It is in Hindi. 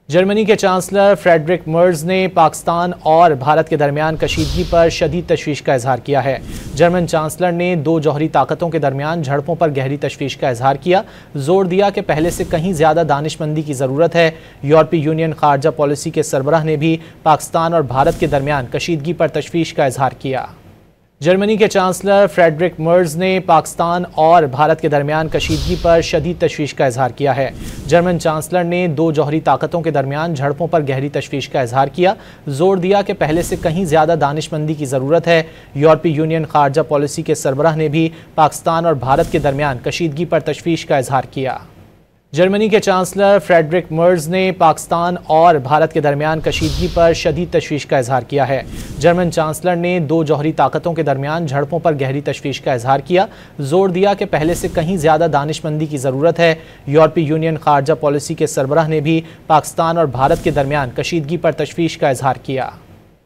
जर्मनी के चांसलर फ्रेडरिक मर्ज ने पाकिस्तान और भारत के दरमियान कशीदगी पर शदीद तशवीश का इजहार किया है। जर्मन चांसलर ने दो जौहरी ताकतों के दरमियान झड़पों पर गहरी तशवीश का इजहार किया, जोर दिया कि पहले से कहीं ज्यादा दानिशमंदी की जरूरत है। यूरोपीय यूनियन खारजा पॉलिसी के सरबराह ने भी पाकिस्तान और भारत के दरमियान कशीदगी पर तशवीश का इजहार किया। जर्मनी के चांसलर फ्रेडरिक मर्ज ने पाकिस्तान और भारत के दरमियान कशीदगी पर शदीद तशवीश का इजहार किया है। जर्मन चांसलर ने दो जौहरी ताकतों के दरमियान झड़पों पर गहरी तशवीश का इजहार किया, जोर दिया कि पहले से कहीं ज्यादा दानिशमंदी की जरूरत है। यूरोपीय यूनियन खारजा पॉलिसी के सरबराह ने भी पाकिस्तान और भारत के दरमियान कशीदगी पर तशवीश का इजहार किया। जर्मनी के चांसलर फ्रेडरिक मर्ज ने पाकिस्तान और भारत के दरमियान कशीदगी पर शदीद तशवीश का इजहार किया है। जर्मन चांसलर ने दो जौहरी ताकतों के दरमियान झड़पों पर गहरी तशवीश का इजहार किया, जोर दिया कि पहले से कहीं ज्यादा दानिशमंदी की जरूरत है। यूरोपीय यूनियन खारजा पॉलिसी के सरबराह ने भी पाकिस्तान और भारत के दरमियान कशीदगी पर तशवीश का इजहार किया।